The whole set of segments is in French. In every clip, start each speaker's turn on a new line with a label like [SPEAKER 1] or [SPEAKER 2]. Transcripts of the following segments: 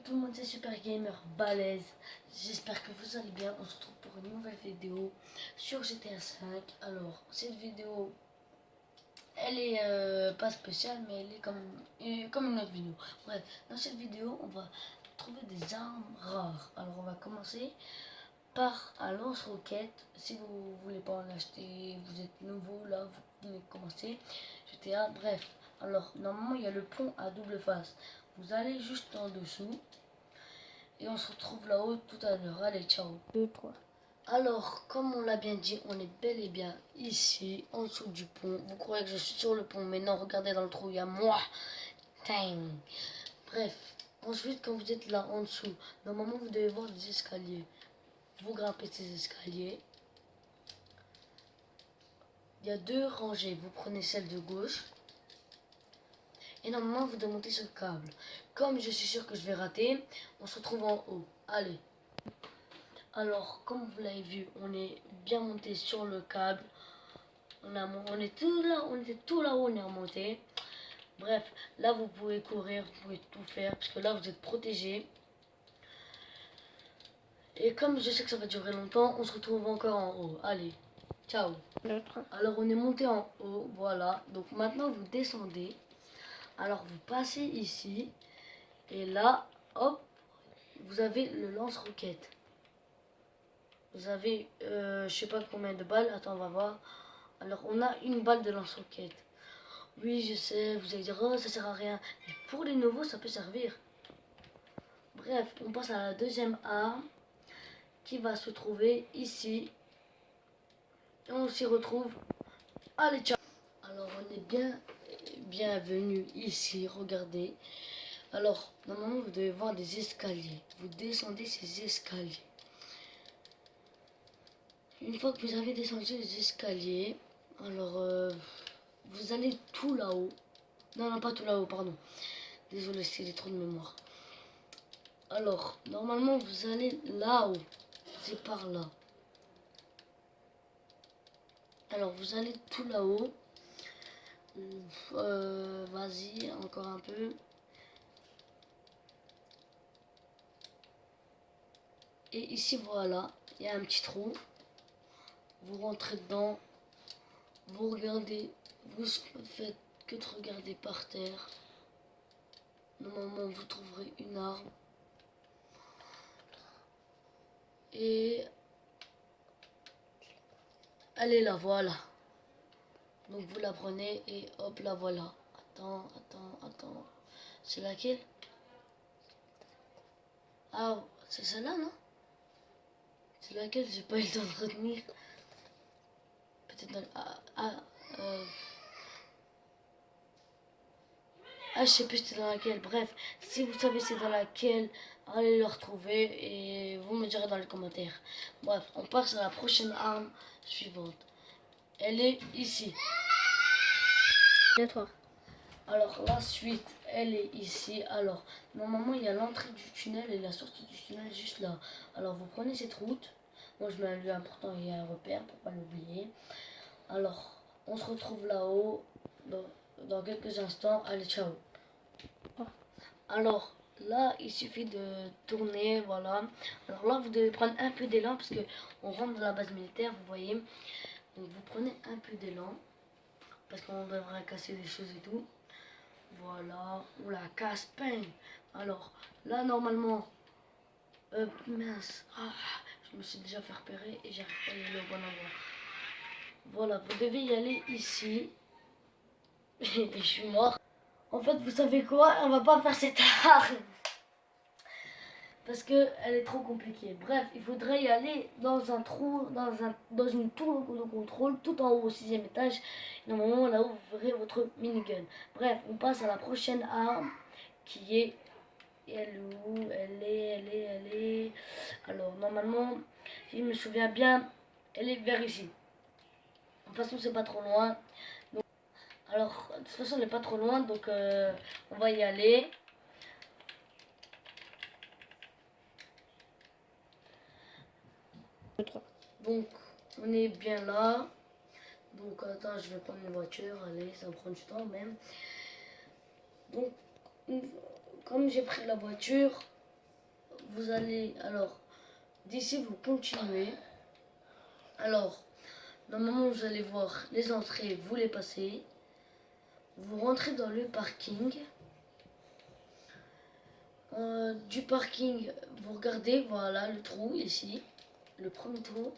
[SPEAKER 1] tout le monde, c'est Super Gamer Balèze. J'espère que vous allez bien. On se retrouve pour une nouvelle vidéo sur GTA 5. Alors, cette vidéo, elle est pas spéciale, mais elle est comme une autre vidéo. Bref, dans cette vidéo, on va trouver des armes rares. Alors, on va commencer par un lance-roquette. Si vous voulez pas en acheter, vous êtes nouveau là, vous venez de commencer GTA. Bref, alors normalement il y a le pont à double face. Vous allez juste en dessous et on se retrouve là-haut tout à l'heure. Allez, ciao.
[SPEAKER 2] 2, 3.
[SPEAKER 1] Alors, comme on l'a bien dit, on est bel et bien ici, en dessous du pont. Vous croyez que je suis sur le pont, mais non, regardez dans le trou, il y a moi. Dang. Bref, ensuite quand vous êtes là en dessous, normalement vous devez voir des escaliers. Vous grimpez ces escaliers. Il y a 2 rangées. Vous prenez celle de gauche. Et normalement, vous devez monter ce câble. Comme je suis sûr que je vais rater, on se retrouve en haut. Allez. Alors, comme vous l'avez vu, on est bien monté sur le câble. On est tout là, on était tout là-haut, on est remonté. Bref, là vous pouvez courir, vous pouvez tout faire, parce que là vous êtes protégé. Et comme je sais que ça va durer longtemps, on se retrouve encore en haut. Allez, ciao.
[SPEAKER 2] 2, 3.
[SPEAKER 1] Alors on est monté en haut, voilà. Donc maintenant vous descendez. Alors vous passez ici. Et là, hop, vous avez le lance-roquette. Vous avez, je sais pas combien de balles. Attends, on va voir. Alors on a une balle de lance-roquette. Oui, je sais, vous allez dire, oh, ça sert à rien. Mais pour les nouveaux, ça peut servir. Bref, on passe à la deuxième arme qui va se trouver ici. Et on s'y retrouve. Allez, ciao. Alors, on est bienvenue ici. Regardez. Alors, normalement, vous devez voir des escaliers. Vous descendez ces escaliers. Une fois que vous avez descendu les escaliers, alors, vous allez tout là-haut. Non, non, pas tout là-haut, pardon. Désolé, c'est trop de mémoire. Alors, normalement, vous allez là-haut. C'est par là. Alors, vous allez tout là-haut. Vas-y, encore un peu. Et ici, voilà, il y a un petit trou. Vous rentrez dedans. Vous regardez. Vous faites que de regarder par terre. Normalement, vous trouverez une arme. Et elle est là, voilà. Donc vous la prenez et hop, la voilà. Attends. C'est laquelle? Ah, c'est celle-là, non? C'est laquelle? J'ai pas eu le temps de retenir. Peut-être dans... je sais plus c'était dans laquelle. Bref, si vous savez c'est dans laquelle, allez le retrouver et vous me direz dans les commentaires. Bref, on passe à la prochaine arme suivante. Elle est ici.
[SPEAKER 2] 2, 3.
[SPEAKER 1] Alors la suite, elle est ici. Alors normalement il y a l'entrée du tunnel et la sortie du tunnel juste là. Alors vous prenez cette route. Moi je mets un lieu important et un repère pour pas l'oublier. Alors on se retrouve là-haut dans quelques instants. Allez, ciao. Alors là il suffit de tourner, voilà. Alors là vous devez prendre un peu d'élan parce que on rentre dans la base militaire, vous voyez. Donc vous prenez un peu d'élan parce qu'on devrait casser des choses et tout. Voilà, on la casse, peine. Alors, là, normalement, mince, je me suis déjà fait repérer et j'arrive pas à y aller au bon endroit. Voilà, vous devez y aller ici. Et je suis mort. En fait, vous savez quoi? On va pas faire cette arme. Parce que elle est trop compliquée. Bref, il faudrait y aller dans un trou, dans une tour de contrôle, tout en haut au 6e étage. Et normalement, là où vous verrez votre minigun. Bref, on passe à la prochaine arme qui est... Elle est... Alors, normalement, si je me souviens bien, elle est vers ici. De toute façon, c'est pas trop loin. Donc, alors, de toute façon, elle n'est pas trop loin, donc on va y aller. Donc, on est bien là. Donc, attends, je vais prendre une voiture. Allez, ça prend du temps même. Donc, comme j'ai pris la voiture, vous allez, alors, d'ici vous continuez. Alors, normalement vous allez voir les entrées, vous les passez. Vous rentrez dans le parking. Du parking, vous regardez, voilà le trou ici, le premier trou.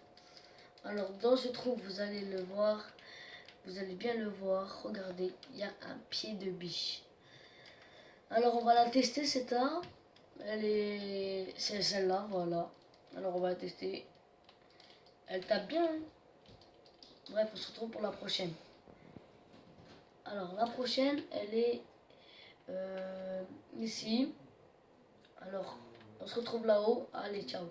[SPEAKER 1] Alors dans ce trou, vous allez le voir, vous allez bien le voir, regardez, il y a un pied de biche. Alors on va la tester cette arme, c'est celle-là, voilà. Alors on va la tester, elle tape bien, hein. Bref, on se retrouve pour la prochaine. Alors la prochaine, elle est ici. Alors, on se retrouve là-haut. Allez, ciao.